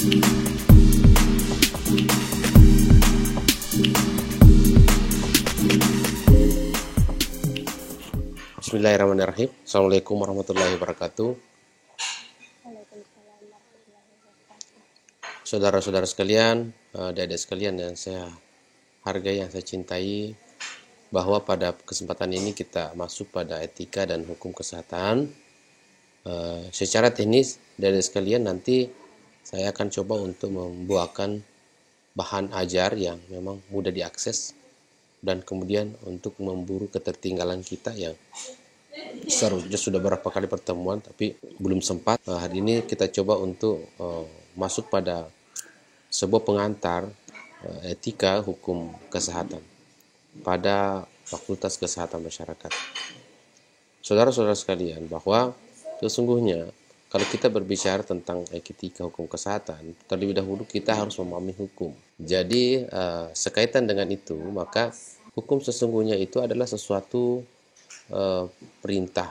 Bismillahirrahmanirrahim. Assalamualaikum warahmatullahi wabarakatuh. Saudara-saudara sekalian, adik-adik sekalian yang saya hargai, yang saya cintai, bahwa pada kesempatan ini kita masuk pada etika dan hukum kesehatan. Secara teknis, adik-adik sekalian, nanti saya akan coba untuk membuatkan bahan ajar yang memang mudah diakses dan kemudian untuk memburu ketertinggalan kita yang seharusnya sudah berapa kali pertemuan tapi belum sempat. Hari ini kita coba untuk masuk pada sebuah pengantar etika hukum kesehatan pada Fakultas Kesehatan Masyarakat. Saudara-saudara sekalian, bahwa sesungguhnya kalau kita berbicara tentang etika hukum kesehatan, terlebih dahulu kita harus memahami hukum. Jadi sekaitan dengan itu, maka hukum sesungguhnya itu adalah sesuatu perintah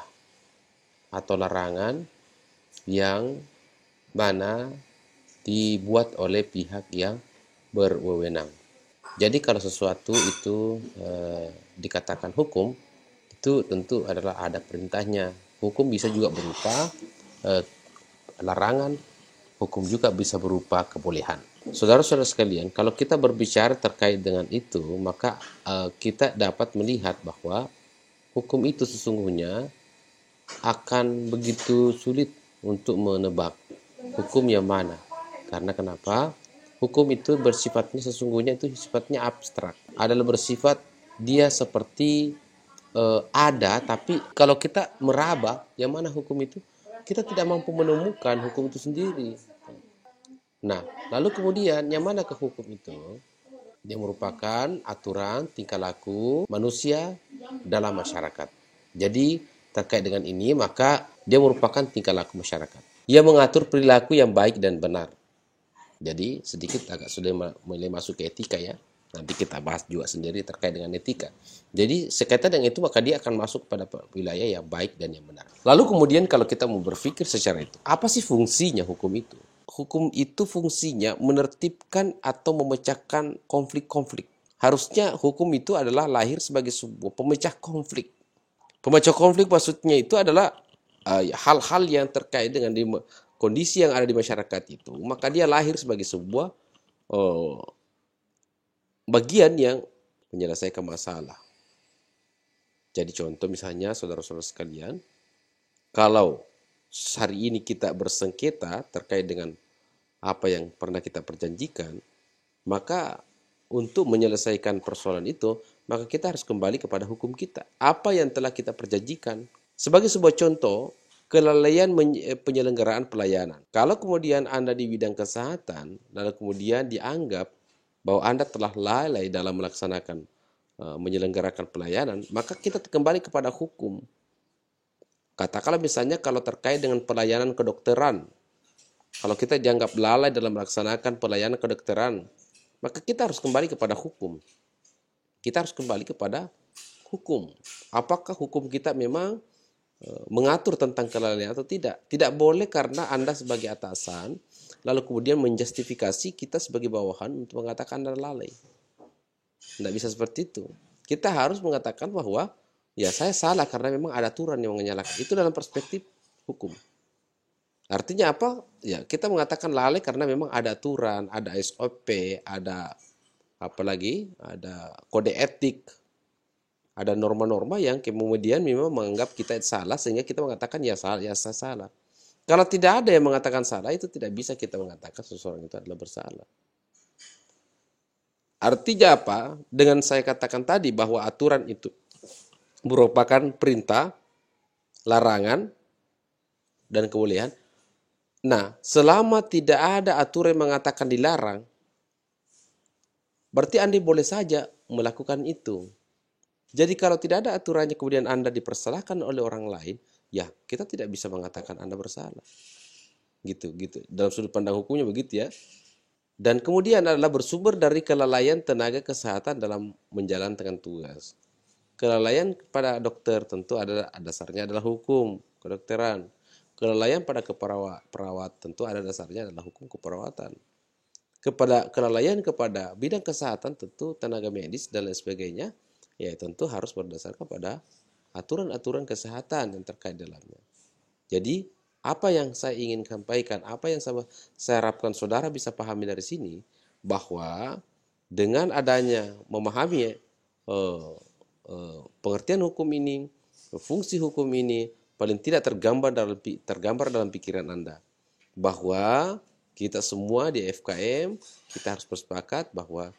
atau larangan yang mana dibuat oleh pihak yang berwenang. Jadi kalau sesuatu itu dikatakan hukum, itu tentu adalah ada perintahnya. Hukum bisa juga berupa larangan, hukum juga bisa berupa kebolehan. Saudara-saudara sekalian, kalau kita berbicara terkait dengan itu, maka kita dapat melihat bahwa hukum itu sesungguhnya akan begitu sulit untuk menebak hukum yang mana. Karena kenapa? Hukum itu bersifatnya sesungguhnya itu sifatnya abstrak. Adalah bersifat dia seperti ada, tapi kalau kita meraba yang mana hukum itu, kita tidak mampu menemukan hukum itu sendiri. Nah, lalu kemudian yang mana ke hukum itu? Dia merupakan aturan tingkah laku manusia dalam masyarakat. Jadi terkait dengan ini, maka dia merupakan tingkah laku masyarakat. Ia mengatur perilaku yang baik dan benar. Jadi sedikit agak sudah mulai masuk ke etika ya. Nanti kita bahas juga sendiri terkait dengan etika. Jadi sekaitan dengan itu, maka dia akan masuk pada wilayah yang baik dan yang benar. Lalu kemudian kalau kita mau berpikir secara itu, apa sih fungsinya hukum itu? Hukum itu fungsinya menertibkan atau memecahkan konflik-konflik. Harusnya hukum itu adalah lahir sebagai sebuah pemecah konflik. Pemecah konflik maksudnya itu adalah hal-hal yang terkait dengan kondisi yang ada di masyarakat itu. Maka dia lahir sebagai sebuah bagian yang menyelesaikan masalah. Jadi contoh misalnya saudara-saudara sekalian, kalau hari ini kita bersengketa terkait dengan apa yang pernah kita perjanjikan, maka untuk menyelesaikan persoalan itu, maka kita harus kembali kepada hukum kita. Apa yang telah kita perjanjikan. Sebagai sebuah contoh, kelalaian penyelenggaraan pelayanan. Kalau kemudian Anda di bidang kesehatan, lalu kemudian dianggap bahwa Anda telah lalai dalam melaksanakan menyelenggarakan pelayanan, maka kita kembali kepada hukum. Katakanlah misalnya kalau terkait dengan pelayanan kedokteran, kalau kita dianggap lalai dalam melaksanakan pelayanan kedokteran, maka kita harus kembali kepada hukum. Kita harus kembali kepada hukum. Apakah hukum kita memang mengatur tentang kelalaian atau tidak? Tidak boleh karena Anda sebagai atasan, lalu kemudian menjustifikasi kita sebagai bawahan untuk mengatakan Anda lalai. Tidak bisa seperti itu. Kita harus mengatakan bahwa ya saya salah karena memang ada aturan yang menyalahkan. Itu dalam perspektif hukum. Artinya apa? Ya kita mengatakan lalai karena memang ada aturan, ada SOP, ada apalagi ada kode etik, ada norma-norma yang kemudian memang menganggap kita salah sehingga kita mengatakan ya salah, ya saya salah. Kalau tidak ada yang mengatakan salah, itu tidak bisa kita mengatakan seseorang itu adalah bersalah. Artinya apa? Dengan saya katakan tadi bahwa aturan itu merupakan perintah, larangan, dan kebolehan. Nah, selama tidak ada aturan yang mengatakan dilarang, berarti Anda boleh saja melakukan itu. Jadi kalau tidak ada aturannya kemudian Anda dipersalahkan oleh orang lain, ya kita tidak bisa mengatakan Anda bersalah. Gitu. Dalam sudut pandang hukumnya begitu ya. Dan kemudian adalah bersumber dari kelalaian tenaga kesehatan dalam menjalankan tugas. Kelalaian pada dokter tentu ada dasarnya adalah hukum kedokteran. Kelalaian pada perawat tentu ada dasarnya adalah hukum keperawatan. Kepada kelalaian kepada bidang kesehatan tentu tenaga medis dan lain sebagainya, ya tentu harus berdasarkan pada aturan-aturan kesehatan yang terkait dalamnya. Jadi apa yang saya ingin sampaikan, apa yang saya harapkan saudara bisa pahami dari sini, bahwa dengan adanya memahami pengertian hukum ini, fungsi hukum ini, paling tidak tergambar dalam pikiran Anda bahwa kita semua di FKM kita harus bersepakat bahwa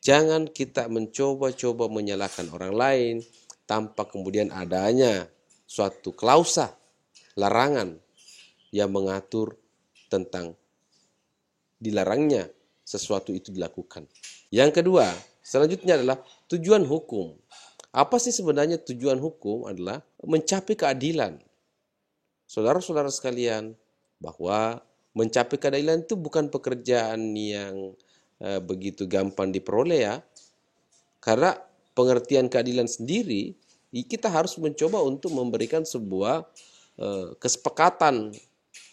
jangan kita mencoba-coba menyalahkan orang lain tanpa kemudian adanya suatu klausa larangan yang mengatur tentang dilarangnya sesuatu itu dilakukan. Yang kedua, selanjutnya adalah tujuan hukum. Apa sih sebenarnya tujuan hukum? Adalah mencapai keadilan. Saudara-saudara sekalian, bahwa mencapai keadilan itu bukan pekerjaan yang begitu gampang diperoleh ya. Karena pengertian keadilan sendiri, kita harus mencoba untuk memberikan sebuah kesepakatan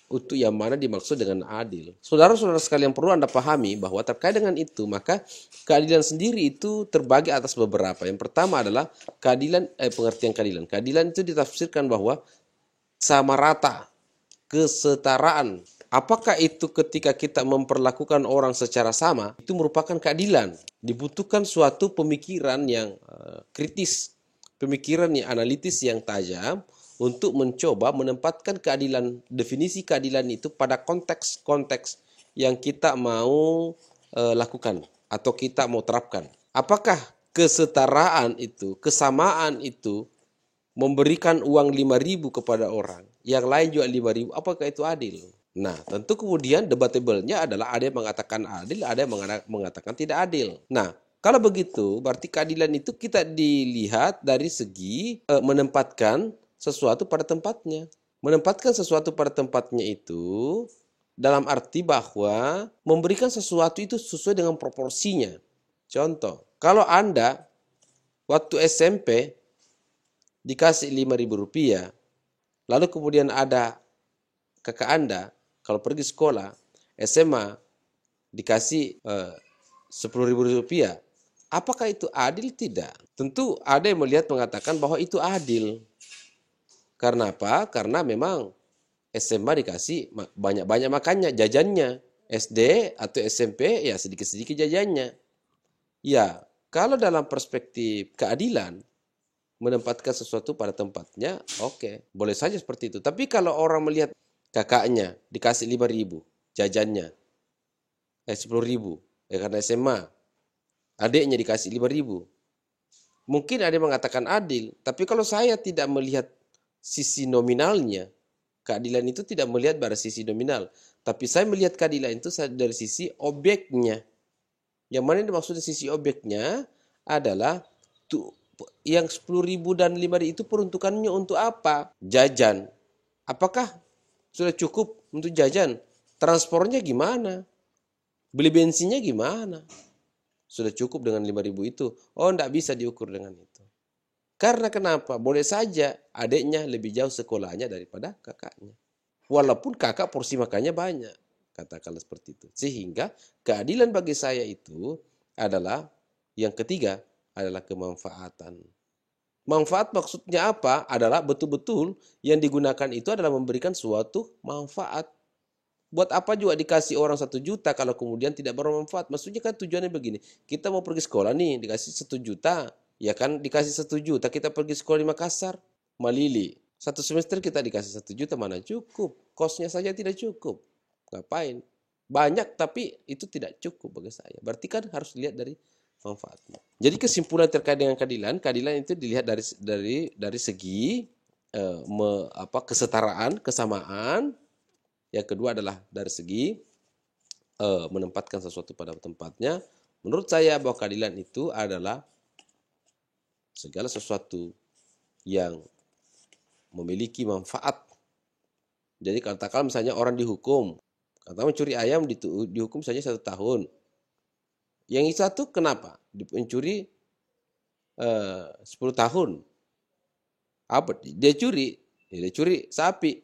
untuk yang mana dimaksud dengan adil. Saudara-saudara sekalian perlu Anda pahami bahwa terkait dengan itu, maka keadilan sendiri itu terbagi atas beberapa. Yang pertama adalah keadilan, pengertian keadilan. Keadilan itu ditafsirkan bahwa sama rata, kesetaraan. Apakah itu ketika kita memperlakukan orang secara sama, itu merupakan keadilan. Dibutuhkan suatu pemikiran yang kritis, pemikiran yang analitis yang tajam, untuk mencoba menempatkan keadilan, definisi keadilan itu pada konteks-konteks yang kita mau lakukan atau kita mau terapkan. Apakah kesetaraan itu, kesamaan itu memberikan uang 5.000 kepada orang, yang lain juga 5.000, apakah itu adil? Nah, tentu kemudian debatable-nya adalah ada yang mengatakan adil, ada yang mengatakan tidak adil. Nah, kalau begitu berarti keadilan itu kita dilihat dari segi menempatkan sesuatu pada tempatnya. Menempatkan sesuatu pada tempatnya itu dalam arti bahwa memberikan sesuatu itu sesuai dengan proporsinya. Contoh, kalau Anda waktu SMP dikasih 5.000 rupiah, lalu kemudian ada kakak Anda kalau pergi sekolah SMA dikasih 10.000 rupiah, apakah itu adil? Tidak. Tentu ada yang melihat mengatakan bahwa itu adil. Karena apa? Karena memang SMA dikasih banyak-banyak makannya, jajannya. SD atau SMP ya sedikit-sedikit jajannya. Ya, kalau dalam perspektif keadilan, menempatkan sesuatu pada tempatnya, oke, boleh saja seperti itu. Tapi kalau orang melihat kakaknya dikasih 5.000 jajannya, 10.000, karena SMA, adiknya dikasih 5.000, mungkin ada yang mengatakan adil. Tapi kalau saya tidak melihat sisi nominalnya, keadilan itu tidak melihat pada sisi nominal, tapi saya melihat keadilan itu dari sisi objeknya. Yang mana yang dimaksud sisi objeknya adalah yang 10.000 dan 5.000 itu peruntukannya untuk apa? Jajan. Apakah sudah cukup untuk jajan? Transportnya gimana? Beli bensinnya gimana? Sudah cukup dengan 5.000 itu? Oh, tidak bisa diukur dengan itu. Karena kenapa? Boleh saja adiknya lebih jauh sekolahnya daripada kakaknya. Walaupun kakak porsi makannya banyak. Katakanlah seperti itu. Sehingga keadilan bagi saya itu adalah yang ketiga adalah kemanfaatan. Manfaat maksudnya apa? Adalah betul-betul yang digunakan itu adalah memberikan suatu manfaat. Buat apa juga dikasih orang 1 juta kalau kemudian tidak bermanfaat? Maksudnya kan tujuannya begini. Kita mau pergi sekolah nih dikasih 1 juta. Ya kan dikasih 1 juta kita pergi sekolah di Makassar, Malili. 1 semester kita dikasih 1 juta mana cukup. Kosnya saja tidak cukup. Ngapain? Banyak tapi itu tidak cukup bagi saya. Berarti kan harus dilihat dari manfaatnya. Jadi kesimpulan terkait dengan keadilan, keadilan itu dilihat dari segi kesetaraan, kesamaan. Yang kedua adalah dari segi menempatkan sesuatu pada tempatnya. Menurut saya bahwa keadilan itu adalah segala sesuatu yang memiliki manfaat. Jadi katakan misalnya orang dihukum, katakan mencuri ayam dihukum saja 1 tahun. Yang satu kenapa? Mencuri 10 tahun. Apa? Dia curi sapi.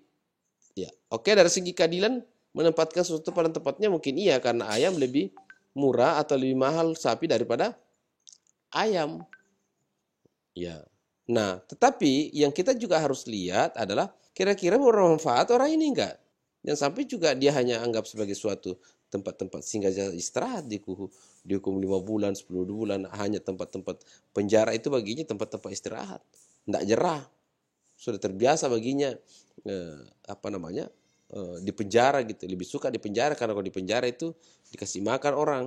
Ya, oke, dari segi keadilan menempatkan sesuatu pada tempatnya mungkin iya, karena ayam lebih murah atau lebih mahal sapi daripada ayam. Ya. Nah, tetapi yang kita juga harus lihat adalah kira-kira bermanfaat orang ini enggak. Yang sampai juga dia hanya anggap sebagai suatu tempat-tempat singgah istirahat, dihukum 5 bulan, 10 bulan, hanya tempat-tempat penjara itu baginya tempat-tempat istirahat. Enggak jerah. Sudah terbiasa baginya apa namanya? Di penjara gitu. Lebih suka di penjara karena kalau di penjara itu dikasih makan orang,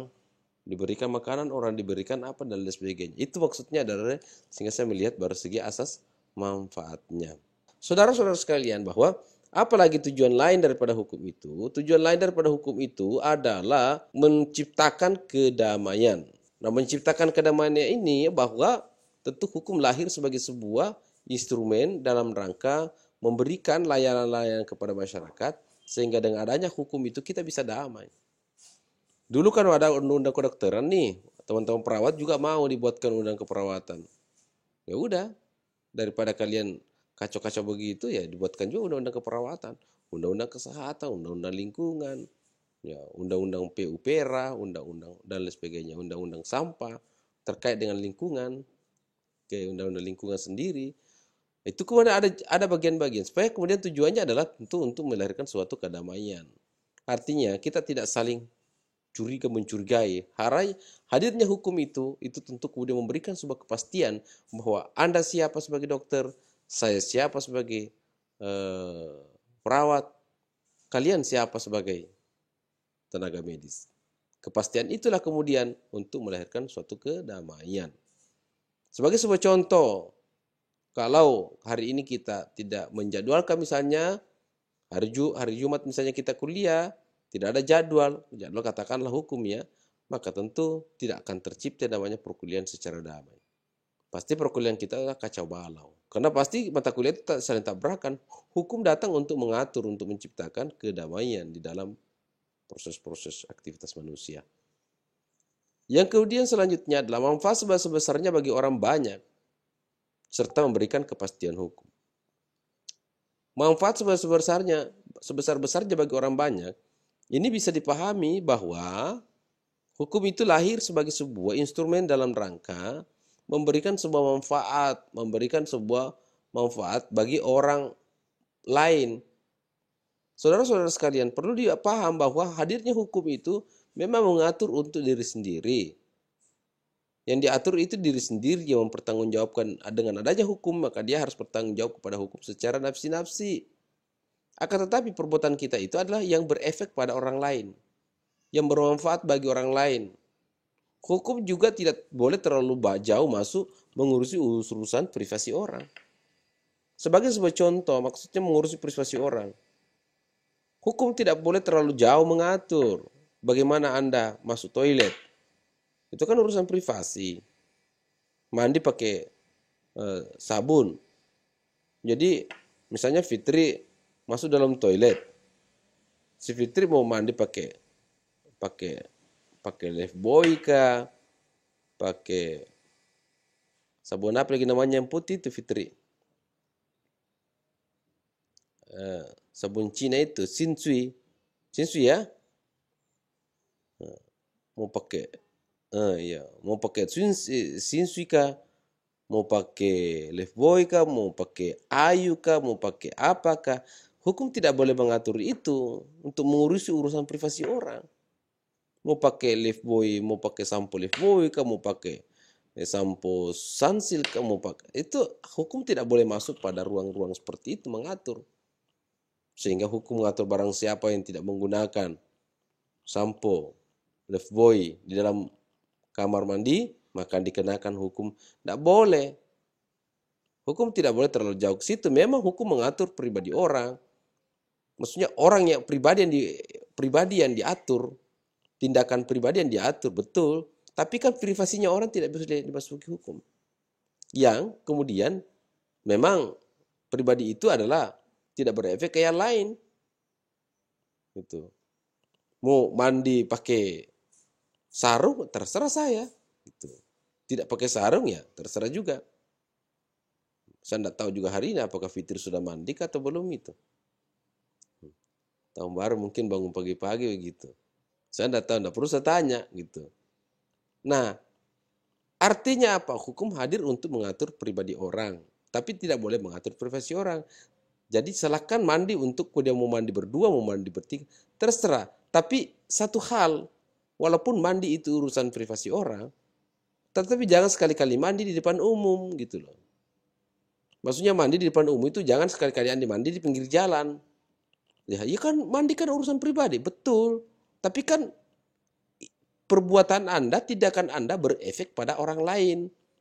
diberikan makanan orang, diberikan apa dan lain sebagainya. Itu maksudnya adalah sehingga saya melihat baru segi asas manfaatnya. Saudara-saudara sekalian, bahwa apalagi tujuan lain daripada hukum itu? Tujuan lain daripada hukum itu adalah menciptakan kedamaian. Nah, menciptakan kedamaian ini bahwa tentu hukum lahir sebagai sebuah instrumen dalam rangka memberikan layanan-layanan kepada masyarakat, sehingga dengan adanya hukum itu kita bisa damai. Dulu kan ada undang-undang kedokteran nih, teman-teman perawat juga mau dibuatkan undang keperawatan. Ya udah, daripada kalian kacau-kacau begitu ya dibuatkan juga undang-undang keperawatan, undang-undang kesehatan, undang-undang lingkungan, ya undang-undang PUPera, undang-undang dan lain sebagainya, undang-undang sampah terkait dengan lingkungan, kayak undang-undang lingkungan sendiri. Itu kemudian ada bagian-bagian supaya kemudian tujuannya adalah tentu untuk melahirkan suatu kedamaian. Artinya kita tidak saling curiga mencurigai. Hadirnya hukum itu tentu kemudian memberikan sebuah kepastian bahwa Anda siapa sebagai dokter, saya siapa sebagai perawat, kalian siapa sebagai tenaga medis. Kepastian itulah kemudian untuk melahirkan suatu kedamaian. Sebagai sebuah contoh, kalau hari ini kita tidak menjadwalkan misalnya hari Jumat misalnya kita kuliah, tidak ada jadwal katakanlah hukum ya, maka tentu tidak akan tercipta namanya perkuliahan secara damai. Pasti perkuliahan kita kacau balau. Karena pasti mata kuliah itu saling tabrakan. Hukum datang untuk mengatur, untuk menciptakan kedamaian di dalam proses-proses aktivitas manusia. Yang kemudian selanjutnya adalah manfaat sebesar-besarnya bagi orang banyak, serta memberikan kepastian hukum. Manfaat sebesar-besarnya bagi orang banyak, ini bisa dipahami bahwa hukum itu lahir sebagai sebuah instrumen dalam rangka memberikan sebuah manfaat bagi orang lain. Saudara-saudara sekalian, perlu dipaham bahwa hadirnya hukum itu memang mengatur untuk diri sendiri. Yang diatur itu diri sendiri yang mempertanggungjawabkan. Dengan adanya hukum, maka dia harus bertanggung jawab kepada hukum secara nafsi-nafsi. Akan tetapi perbuatan kita itu adalah yang berefek pada orang lain, yang bermanfaat bagi orang lain. Hukum juga tidak boleh terlalu jauh masuk mengurusi urusan privasi orang. Sebagai sebuah contoh, maksudnya mengurusi privasi orang. Hukum tidak boleh terlalu jauh mengatur bagaimana Anda masuk toilet. Itu kan urusan privasi. Mandi pakai sabun. Jadi misalnya Fitri masuk dalam toilet. Si Fitri mau mandi pakai Lifebuoy kah? Pakai sabun apa lagi namanya yang putih itu Fitri? Sabun Cina itu Shinsui. Shinsui ya? Mau pakai iya, mau pakai Shinsui kah? Mau pakai Lifebuoy kah? Mau pakai Ayu kah? Mau pakai apakah? Hukum tidak boleh mengatur itu untuk mengurusi urusan privasi orang. Mau pakai Lifebuoy, mau pakai sampo Lifebuoy kah? Mau pakai sampo Sunsilk kah? Mau pakai itu hukum tidak boleh masuk pada ruang-ruang seperti itu mengatur. Sehingga hukum mengatur barang siapa yang tidak menggunakan sampo Lifebuoy di dalam kamar mandi, maka dikenakan hukum. Tidak boleh. Hukum tidak boleh terlalu jauh ke situ. Memang hukum mengatur pribadi orang. Maksudnya orang yang pribadi yang diatur, tindakan pribadi yang diatur, betul. Tapi kan privasinya orang tidak bisa dimasuki hukum. Yang kemudian memang pribadi itu adalah tidak berefek ke yang lain. Gitu. Mau mandi pakai sarung, terserah saya. Gitu. Tidak pakai sarung ya, terserah juga. Saya tidak tahu juga hari ini apakah Fitri sudah mandi atau belum itu. Tahun baru mungkin bangun pagi-pagi begitu. Saya tidak tahu, tidak perlu saya tanya gitu. Nah, artinya apa? Hukum hadir untuk mengatur pribadi orang, tapi tidak boleh mengatur privasi orang. Jadi silakan mandi untuk dia mau mandi berdua, mau mandi bertiga, terserah. Tapi satu hal, walaupun mandi itu urusan privasi orang, tetapi jangan sekali-kali mandi di depan umum gitu loh. Maksudnya mandi di depan umum itu jangan sekali-kali Anda mandi di pinggir jalan. Ya, ya kan mandi kan urusan pribadi, betul. Tapi kan perbuatan Anda tidak akan Anda berefek pada orang lain.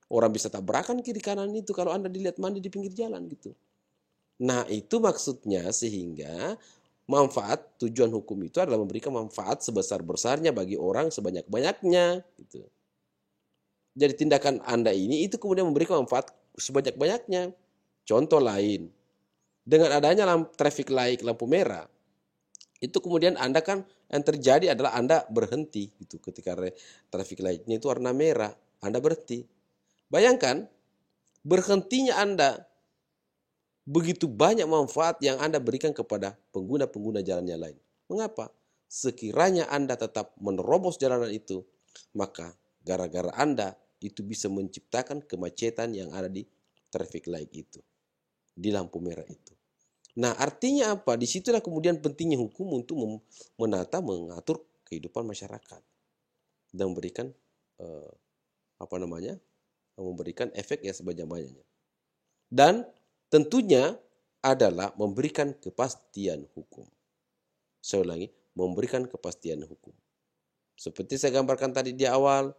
Orang bisa tabrakan kiri kanan itu kalau Anda dilihat mandi di pinggir jalan gitu. Nah, itu maksudnya sehingga manfaat tujuan hukum itu adalah memberikan manfaat sebesar-besarnya bagi orang sebanyak-banyaknya gitu. Jadi tindakan Anda ini itu kemudian memberikan manfaat sebanyak-banyaknya. Contoh lain, dengan adanya traffic light lampu merah, itu kemudian Anda kan yang terjadi adalah Anda berhenti gitu ketika traffic light-nya itu warna merah, Anda berhenti. Bayangkan berhentinya Anda, begitu banyak manfaat yang Anda berikan kepada pengguna-pengguna jalan yang lain. Mengapa? Sekiranya Anda tetap menerobos jalanan itu, maka gara-gara Anda itu bisa menciptakan kemacetan yang ada di traffic light itu, di lampu merah itu. Nah, artinya apa? Disitulah kemudian pentingnya hukum untuk menata, mengatur kehidupan masyarakat dan memberikan memberikan efek yang sebanyak-banyaknya. Dan tentunya adalah memberikan kepastian hukum. Saya ulangi, memberikan kepastian hukum. Seperti saya gambarkan tadi di awal,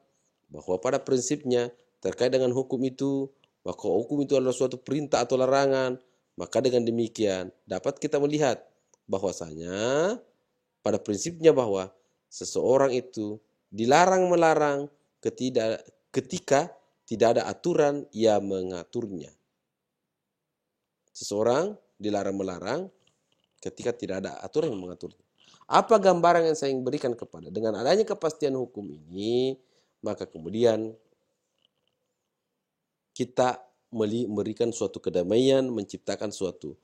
bahwa pada prinsipnya terkait dengan hukum itu, maka hukum itu adalah suatu perintah atau larangan. Maka dengan demikian dapat kita melihat bahwasanya pada prinsipnya bahwa seseorang itu dilarang melarang ketika tidak ada aturan yang mengaturnya. Seseorang dilarang melarang ketika tidak ada aturan yang mengaturnya. Apa gambaran yang saya ingin berikan kepada dengan adanya kepastian hukum ini, maka kemudian kita memberikan suatu kedamaian, menciptakan suatu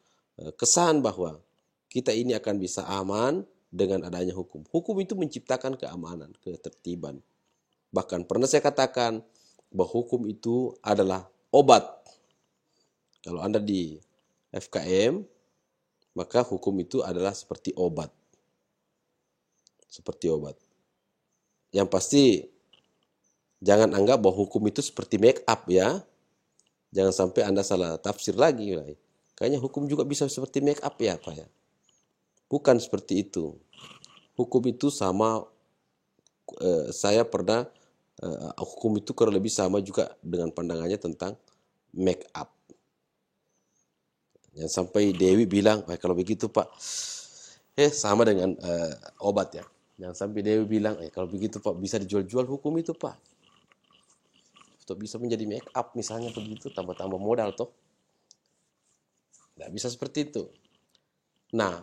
kesan bahwa kita ini akan bisa aman dengan adanya hukum. Hukum itu menciptakan keamanan, ketertiban. Bahkan pernah saya katakan bahwa hukum itu adalah obat. Kalau Anda di FKM, maka hukum itu adalah seperti obat. Seperti obat. Yang pasti jangan anggap bahwa hukum itu seperti make up ya. Jangan sampai Anda salah tafsir lagi. Kayaknya hukum juga bisa seperti make up ya Pak ya. Bukan seperti itu. Hukum itu sama, saya pernah, hukum itu kurang lebih sama juga dengan pandangannya tentang make up. Yang sampai Dewi bilang, kalau begitu Pak, sama dengan obat ya. Yang sampai Dewi bilang, kalau begitu Pak bisa dijual-jual hukum itu Pak. Untuk bisa menjadi make up misalnya begitu, tambah-tambah modal toh. Tidak bisa seperti itu. Nah,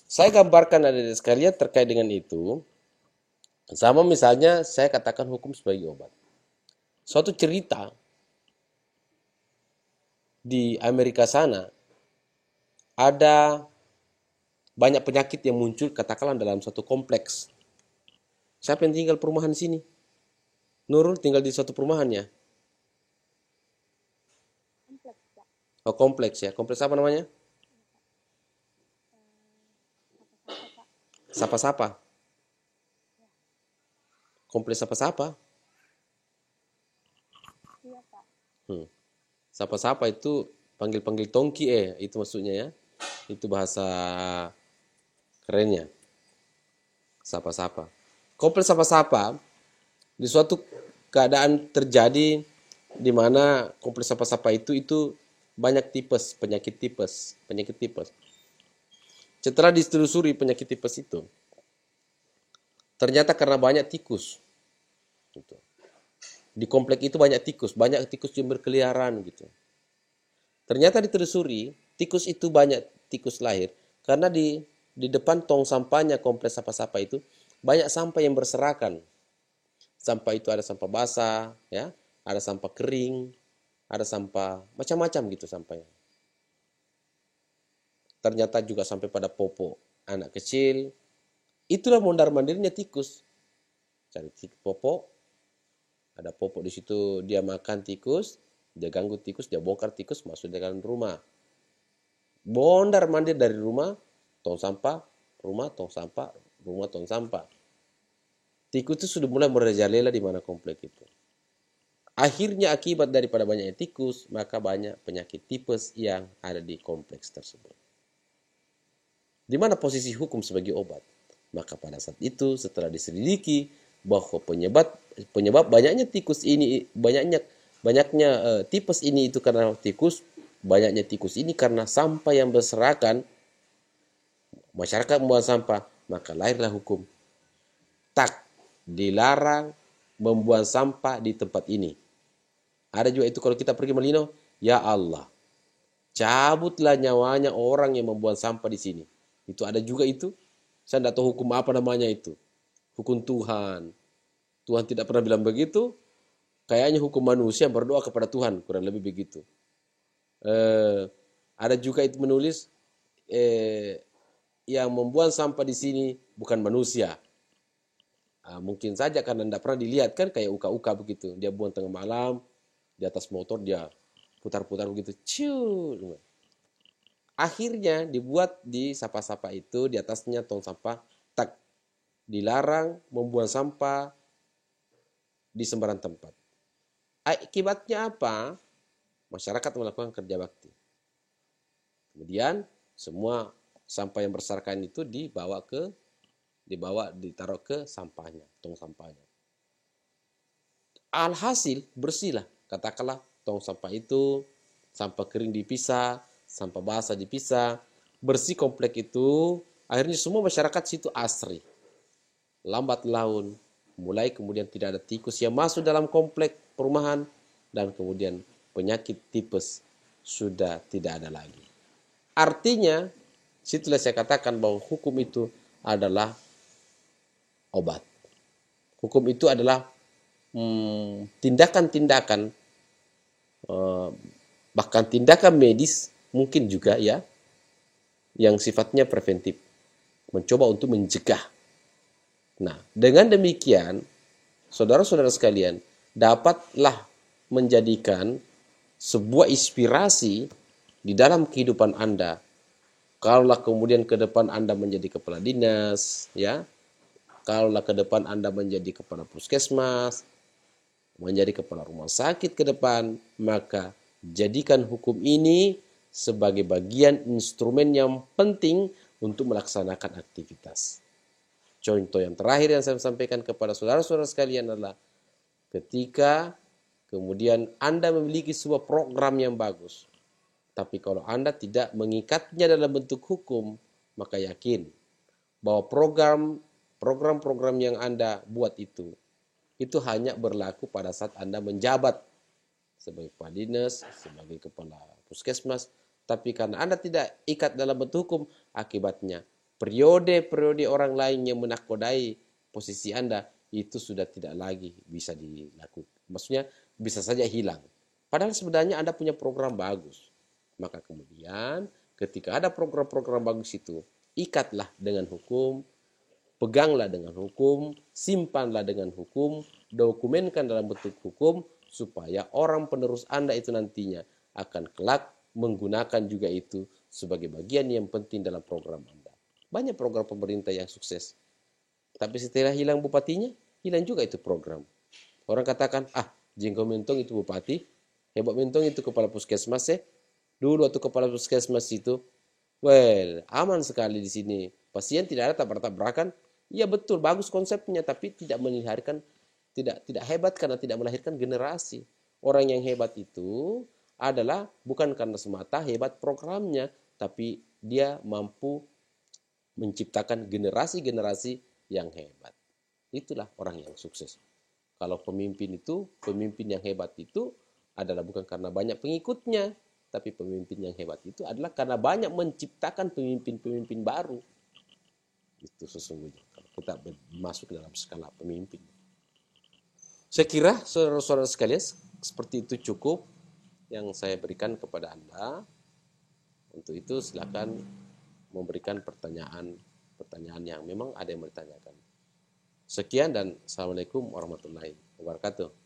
saya gambarkan adik-adik sekalian terkait dengan itu. Sama misalnya saya katakan hukum sebagai obat. Suatu cerita di Amerika sana ada banyak penyakit yang muncul katakanlah dalam satu kompleks. Siapa yang tinggal perumahan di sini? Nurul tinggal di suatu perumahan ya? Oh, kompleks ya. Kompleks apa namanya? Sapa-sapa. Kompleks sapa-sapa. Sapa-sapa itu panggil-panggil tongki itu maksudnya ya. Itu bahasa kerennya. Sapa-sapa. Kompleks sapa-sapa di suatu keadaan terjadi di mana kompleks sapa-sapa itu banyak penyakit tipes. Setelah ditelusuri penyakit tipes itu, ternyata karena banyak tikus. Gitu. Di komplek itu banyak tikus yang berkeliaran gitu. Ternyata ditelusuri, tikus itu banyak tikus lahir karena di depan tong sampahnya kompleks sapa-sapa itu banyak sampah yang berserakan. Sampah itu ada sampah basah, ya, ada sampah kering, ada sampah macam-macam gitu sampahnya. Ternyata juga sampai pada popok. anak kecil, itulah mondar-mandirnya tikus. Cari popok, ada popok di situ, dia makan tikus, dia ganggu tikus, dia bongkar tikus masuk di dalam rumah. Mondar-mandir dari rumah, tong sampah, rumah, tong sampah, rumah, tong sampah. Tikus itu sudah mulai merajalela di mana komplek itu. Akhirnya akibat daripada banyaknya tikus, maka banyak penyakit tipes yang ada di kompleks tersebut. Di mana posisi hukum sebagai obat? Maka pada saat itu setelah diselidiki bahwa penyebab banyaknya tikus ini, banyaknya tipes ini itu karena tikus, banyaknya tikus ini karena sampah yang berserakan, masyarakat membuang sampah, maka lahirlah hukum. Tak dilarang membuang sampah di tempat ini. Ada juga itu kalau kita pergi Melino, ya Allah, cabutlah nyawanya orang yang membuang sampah di sini. Itu ada juga itu. Saya tidak tahu hukum apa namanya itu. Hukum Tuhan. Tuhan tidak pernah bilang begitu. Kayaknya hukum manusia berdoa kepada Tuhan, kurang lebih begitu. Ada juga itu menulis yang membuang sampah di sini bukan manusia. Mungkin saja karena tidak pernah dilihat kan kayak uka-uka begitu. Dia buang tengah malam di atas motor, dia putar-putar begitu. Ciu. Akhirnya dibuat di sapa-sapa itu di atasnya tong sampah, tak dilarang membuang sampah di sembarang tempat. Akibatnya apa? Masyarakat melakukan kerja bakti. Kemudian semua sampah yang berserakan itu ditaruh ke sampahnya, tong sampahnya. Alhasil bersihlah, katakanlah tong sampah itu, sampah kering dipisah, sampah basah dipisah, bersih komplek itu, akhirnya semua masyarakat situ asri. Lambat laun, mulai kemudian tidak ada tikus yang masuk dalam komplek perumahan, dan kemudian penyakit tipes sudah tidak ada lagi. Artinya, situlah saya katakan bahwa hukum itu adalah obat. Hukum itu adalah tindakan-tindakan, bahkan tindakan medis mungkin juga ya, yang sifatnya preventif, mencoba untuk mencegah. Nah, dengan demikian, saudara-saudara sekalian, dapatlah menjadikan sebuah inspirasi di dalam kehidupan Anda. Kalaulah kemudian ke depan Anda menjadi kepala dinas, ya, kalaulah ke depan Anda menjadi kepala puskesmas, menjadi kepala rumah sakit ke depan, maka jadikan hukum ini sebagai bagian instrumen yang penting untuk melaksanakan aktivitas. Contoh yang terakhir yang saya sampaikan kepada saudara-saudara sekalian adalah ketika kemudian Anda memiliki sebuah program yang bagus, tapi kalau Anda tidak mengikatnya dalam bentuk hukum, maka yakin bahwa program-program yang Anda buat itu hanya berlaku pada saat Anda menjabat sebagai kepala dinas, sebagai kepala puskesmas. Tapi karena Anda tidak ikat dalam bentuk hukum, akibatnya periode-periode orang lain yang menakodai posisi Anda itu sudah tidak lagi bisa dilakukan. Maksudnya bisa saja hilang. Padahal sebenarnya Anda punya program bagus. Maka kemudian ketika ada program-program bagus itu, ikatlah dengan hukum, peganglah dengan hukum, simpanlah dengan hukum, dokumenkan dalam bentuk hukum, supaya orang penerus Anda itu nantinya akan kelak menggunakan juga itu sebagai bagian yang penting dalam program Anda. Banyak program pemerintah yang sukses. Tapi setelah hilang bupatinya, hilang juga itu program. Orang katakan, Jenggo Mentong itu bupati, Hebat Mentong itu kepala puskesmas ya. Dulu waktu kepala puskesmas itu, aman sekali di sini. Pasien tidak ada tabrak-tabrakan. Ya betul, bagus konsepnya, tapi tidak melahirkan, tidak hebat karena tidak melahirkan generasi. Orang yang hebat itu adalah bukan karena semata hebat programnya, tapi dia mampu menciptakan generasi-generasi yang hebat. Itulah orang yang sukses. Kalau pemimpin yang hebat itu adalah bukan karena banyak pengikutnya, tapi pemimpin yang hebat itu adalah karena banyak menciptakan pemimpin-pemimpin baru. Itu sesungguhnya kalau kita masuk dalam skala pemimpin. Saya kira saudara-saudara sekalian seperti itu cukup yang saya berikan kepada Anda. Untuk itu silakan memberikan pertanyaan pertanyaan yang memang ada yang mau ditanyakan. Sekian dan Assalamualaikum warahmatullahi wabarakatuh.